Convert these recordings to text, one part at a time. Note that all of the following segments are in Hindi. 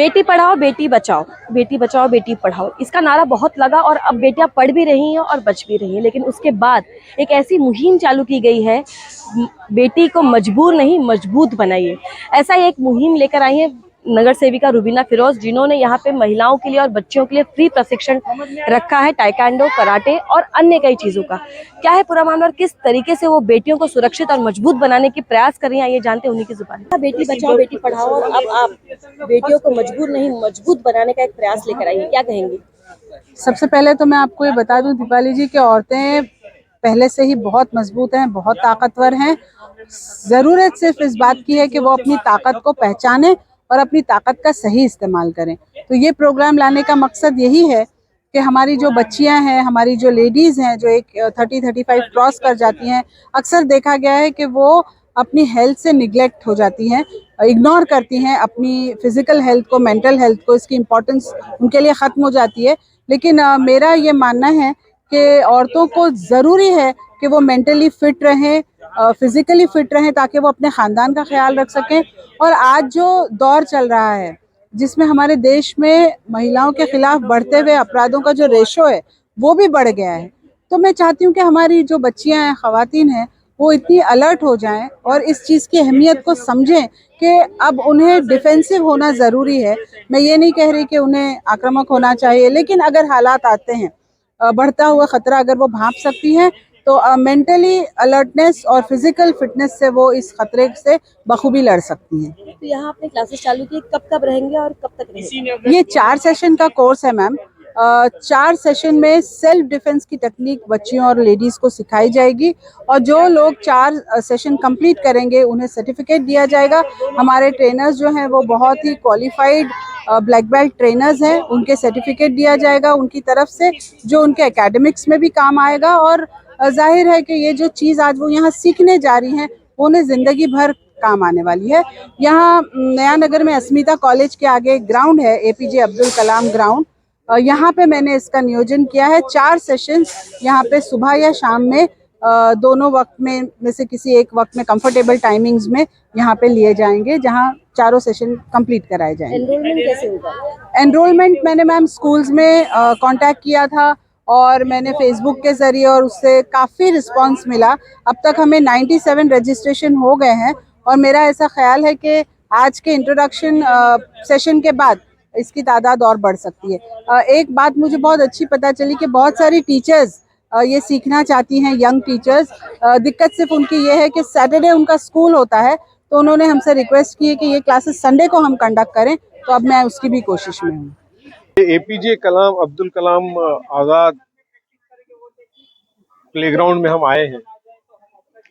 बेटी पढ़ाओ बेटी बचाओ, बेटी बचाओ बेटी पढ़ाओ, इसका नारा बहुत लगा और अब बेटियां पढ़ भी रही हैं और बच भी रही हैं। लेकिन उसके बाद एक ऐसी मुहिम चालू की गई है, बेटी को मजबूर नहीं मजबूत बनाइए। ऐसा ही एक मुहिम लेकर आई है नगर सेविका रुबीना फिरोज, जिन्होंने यहाँ पे महिलाओं के लिए और बच्चियों के लिए फ्री प्रशिक्षण रखा है, टाइकांडो, कराटे और अन्य कई चीजों का। क्या है पूरा मामला और किस तरीके से वो बेटियों को सुरक्षित और मजबूत बनाने की प्रयास कर रही हैं, ये जानते हैं उन्हीं की जुबान। बेटी बचाओ बेटी पढ़ाओ, और अब आप बेटियों को मजबूर नहीं मजबूत बनाने का एक प्रयास लेकर आई है, क्या कहेंगी? सबसे पहले तो मैं आपको ये बता दूं दीपाली जी कि औरतें पहले से ही बहुत मजबूत हैं, बहुत ताकतवर हैं। ज़रूरत सिर्फ इस बात की है कि वो अपनी ताकत को पहचाने और अपनी ताकत का सही इस्तेमाल करें। तो ये प्रोग्राम लाने का मकसद यही है कि हमारी जो बच्चियां हैं, हमारी जो लेडीज़ हैं, जो एक 30-35 क्रॉस कर जाती हैं, अक्सर देखा गया है कि वो अपनी हेल्थ से निगलेक्ट हो जाती हैं, इग्नोर करती हैं अपनी फिजिकल हेल्थ को, मेंटल हेल्थ को, इसकी इम्पोर्टेंस उनके लिए ख़त्म हो जाती है। लेकिन मेरा ये मानना है कि औरतों को ज़रूरी है कि वो मेंटली फिट रहें, फिजिकली फिट रहें, ताकि वो अपने ख़ानदान का ख्याल रख सकें। और आज जो दौर चल रहा है जिसमें हमारे देश में महिलाओं के खिलाफ बढ़ते हुए अपराधों का जो रेशो है वो भी बढ़ गया है, तो मैं चाहती हूँ कि हमारी जो बच्चियां हैं, ख़वातीन हैं, वो इतनी अलर्ट हो जाएं और इस चीज़ की अहमियत को समझें कि अब उन्हें डिफेंसिव होना ज़रूरी है। मैं ये नहीं कह रही कि उन्हें आक्रामक होना चाहिए, लेकिन अगर हालात आते हैं, बढ़ता हुआ ख़तरा अगर वो भांप सकती हैं, तो मेंटली अलर्टनेस और फिजिकल फिटनेस से वो इस खतरे से बखूबी लड़ सकती हैं। तो यहाँ आपने क्लासेस चालू की, कब कब रहेंगे और कब तक रहेंगे? ये 4 सेशन का कोर्स है मैम। 4 सेशन में सेल्फ डिफेंस की टेक्निक बच्चियों और लेडीज़ को सिखाई जाएगी, और जो लोग 4 सेशन कंप्लीट करेंगे उन्हें सर्टिफिकेट दिया जाएगा। हमारे ट्रेनर्स जो हैं वो बहुत ही क्वालिफाइड ब्लैक बेल्ट ट्रेनर्स हैं, उनके सर्टिफिकेट दिया जाएगा उनकी तरफ से, जो उनके एकेडमिक्स में भी काम आएगा। और जाहिर है कि ये जो चीज़ आज वो यहाँ सीखने जा रही हैं वो उन्हें ज़िंदगी भर काम आने वाली है। यहाँ नया नगर में अस्मिता कॉलेज के आगे ग्राउंड है, एपीजे अब्दुल कलाम ग्राउंड, यहाँ पे मैंने इसका नियोजन किया है। 4 सेशंस यहाँ पे सुबह या शाम में, दोनों वक्त में से किसी एक वक्त में कंफर्टेबल टाइमिंग्स में यहाँ पे लिए जाएंगे, जहाँ चारों सेशन कंप्लीट कराए जाएंगे। एनरोलमेंट कैसे होगा? एनरोलमेंट मैंने मैम स्कूल्स में कांटेक्ट किया था, और मैंने फेसबुक के ज़रिए, और उससे काफ़ी रिस्पांस मिला। अब तक हमें 97 रजिस्ट्रेशन हो गए हैं, और मेरा ऐसा ख्याल है कि आज के इंट्रोडक्शन सेशन के बाद इसकी तादाद और बढ़ सकती है। एक बात मुझे बहुत अच्छी पता चली कि बहुत सारी टीचर्स ये सीखना चाहती हैं, यंग टीचर्स। दिक्कत सिर्फ उनकी ये है कि सैटरडे उनका स्कूल होता है, तो उन्होंने हमसे रिक्वेस्ट की है कि ये क्लासेस संडे को हम कंडक्ट करें, तो अब मैं उसकी भी कोशिश में हूँ। एपीजे कलाम अब्दुल कलाम आज़ाद प्लेग्राउंड में हम आए हैं,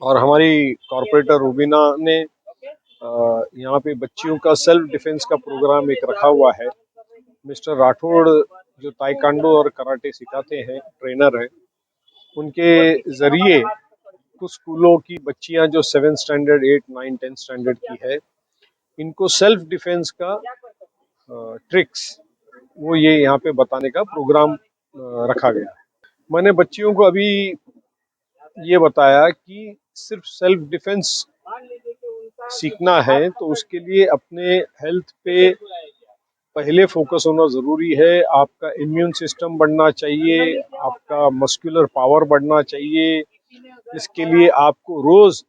और हमारी कॉरपोरेटर रुबीना ने यहाँ पे बच्चियों का सेल्फ डिफेंस का प्रोग्राम एक रखा हुआ है। मिस्टर राठौड़ जो ताइक्वांडो और कराटे सिखाते हैं, ट्रेनर हैं, उनके ज़रिए कुछ स्कूलों की बच्चियां जो 7th स्टैंडर्ड, 8, 9, 10th स्टैंडर्ड की है, इनको सेल्फ डिफेंस का ट्रिक्स वो ये यहाँ पे बताने का प्रोग्राम रखा गया है। मैंने बच्चियों को अभी ये बताया कि सिर्फ सेल्फ डिफेंस सीखना है तो उसके लिए अपने हेल्थ पे पहले फोकस होना ज़रूरी है। आपका इम्यून सिस्टम बढ़ना चाहिए, आपका मस्कुलर पावर बढ़ना चाहिए। इसके लिए आपको रोज़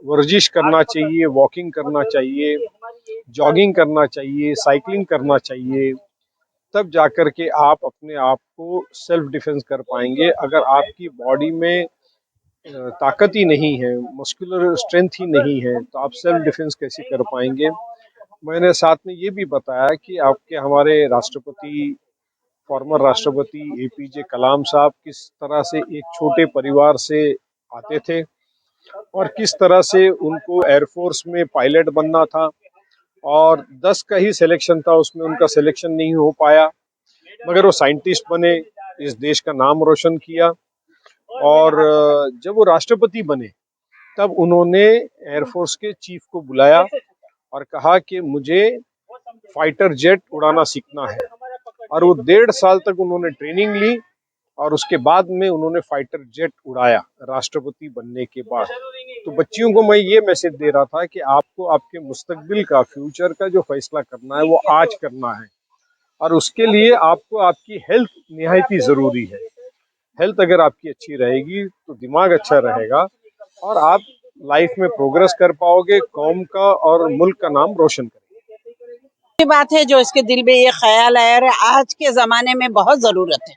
वर्जिश करना चाहिए, वॉकिंग करना चाहिए, जॉगिंग करना चाहिए, साइकिलिंग करना चाहिए, तब जाकर के आप अपने आप को सेल्फ डिफेंस कर पाएंगे। अगर आपकी बॉडी में ताकत ही नहीं है, मस्कुलर स्ट्रेंथ ही नहीं है, तो आप सेल्फ डिफेंस कैसे कर पाएंगे। मैंने साथ में ये भी बताया कि आपके हमारे राष्ट्रपति, फॉर्मर राष्ट्रपति एपीजे कलाम साहब किस तरह से एक छोटे परिवार से आते थे, और किस तरह से उनको एयरफोर्स में पायलट बनना था, और 10 का ही सिलेक्शन था, उसमें उनका सिलेक्शन नहीं हो पाया, मगर वो साइंटिस्ट बने, इस देश का नाम रोशन किया। और जब वो राष्ट्रपति बने तब उन्होंने एयरफोर्स के चीफ को बुलाया और कहा कि मुझे फाइटर जेट उड़ाना सीखना है, और वो 1.5 साल तक उन्होंने ट्रेनिंग ली, और उसके बाद में उन्होंने फाइटर जेट उड़ाया राष्ट्रपति बनने के बाद। तो बच्चियों को मैं ये मैसेज दे रहा था कि आपको आपके मुस्तकबिल का, फ्यूचर का जो फैसला करना है वो आज करना है, और उसके लिए आपको आपकी हेल्थ निहायती ज़रूरी है। हेल्थ अगर आपकी अच्छी रहेगी तो दिमाग अच्छा रहेगा और आप लाइफ में प्रोग्रेस कर पाओगे, कौम का और मुल्क का नाम रोशन करेंगे। ये बात है जो इसके दिल में ये ख्याल है, अरे आज के ज़माने में बहुत ज़रूरत है,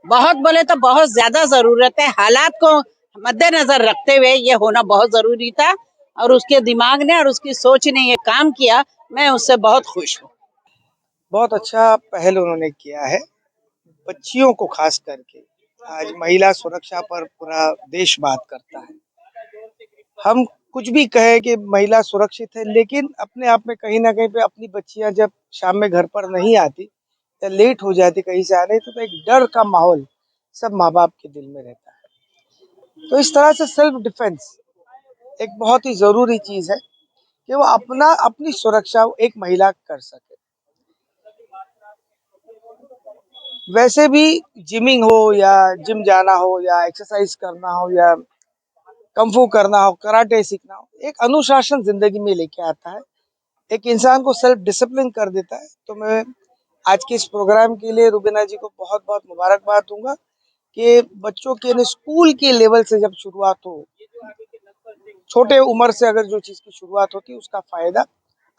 बहुत बोले तो बहुत ज़्यादा ज़रूरत है। हालात को मद्देनज़र रखते हुए ये होना बहुत ज़रूरी था और उसके दिमाग ने और उसकी सोच ने ये काम किया। मैं उससे बहुत खुश हूँ। बहुत अच्छा पहल उन्होंने किया है, बच्चियों को खास करके। आज महिला सुरक्षा पर पूरा देश बात करता है। हम कुछ भी कहें कि महिला सुरक्षित है, लेकिन अपने आप में कहीं ना कहीं पे अपनी बच्चियां जब शाम में घर पर नहीं आती या लेट हो जाती कहीं से आने, तो एक डर का माहौल सब माँ बाप के दिल में रहता है। तो इस तरह से सेल्फ डिफेंस एक बहुत ही जरूरी चीज है कि वो अपनी सुरक्षा एक महिला कर सके। वैसे भी जिमिंग हो या जिम जाना हो या एक्सरसाइज करना हो या कंफू करना हो, कराटे सीखना हो, एक अनुशासन जिंदगी में लेके आता है, एक इंसान को सेल्फ डिसिप्लिन कर देता है। तो मैं आज के इस प्रोग्राम के लिए रुबीना जी को बहुत बहुत मुबारकबाद दूंगा कि बच्चों के स्कूल के लेवल से जब शुरुआत हो, छोटे उम्र से अगर जो चीज की शुरुआत होती है उसका फायदा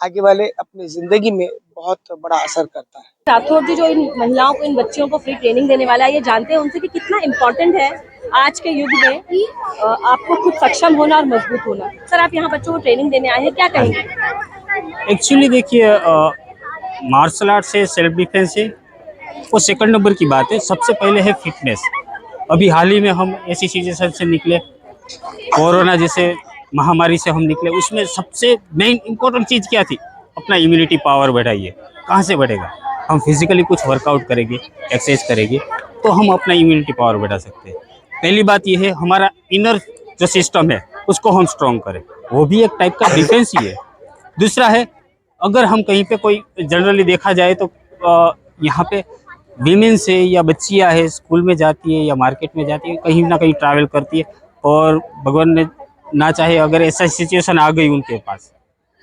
आगे वाले अपनी जिंदगी में बहुत बड़ा असर करता है। राठौर जी जो इन महिलाओं को, इन बच्चियों को फ्री ट्रेनिंग देने वाला है, ये जानते हैं उनसे कि कितना इम्पोर्टेंट है आज के युग में कि आपको खुद सक्षम होना और मजबूत होना। सर, आप यहाँ बच्चों को ट्रेनिंग देने आए हैं, क्या कहेंगे? एक्चुअली देखिए, मार्शल आर्ट से सेल्फ डिफेंस है वो सेकंड नंबर की बात है। सबसे पहले है फिटनेस। अभी हाल ही में हम ऐसी सिचुएशन से निकले, कोरोना जैसे महामारी से हम निकले, उसमें सबसे मेन इम्पोर्टेंट चीज़ क्या थी? अपना इम्यूनिटी पावर बढ़ाइए। कहाँ से बढ़ेगा? हम फिजिकली कुछ वर्कआउट करेंगे, एक्सरसाइज करेंगे तो हम अपना इम्यूनिटी पावर बढ़ा सकते हैं। पहली बात ये है, हमारा इनर जो सिस्टम है उसको हम स्ट्रॉन्ग करें, वो भी एक टाइप का डिफेंस ही है। दूसरा है, अगर हम कहीं पे कोई जनरली देखा जाए तो यहाँ पे वीमेंस है या बच्चियाँ है, स्कूल में जाती है या मार्केट में जाती है, कहीं ना कहीं ट्रैवल करती है और भगवान ने ना चाहे अगर ऐसा सिचुएशन आ गई उनके पास,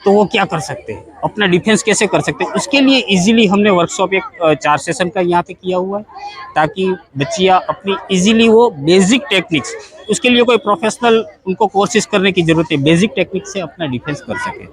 तो वो क्या कर सकते हैं? अपना डिफेंस कैसे कर सकते हैं? उसके लिए इजीली हमने वर्कशॉप एक 4 सेशन का यहाँ पे किया हुआ है, ताकि बच्चियाँ अपनी इजीली वो बेसिक टेक्निक्स, उसके लिए कोई प्रोफेशनल उनको कोर्सेज करने की ज़रूरत है, बेसिक टेक्निक से अपना डिफेंस कर सकें।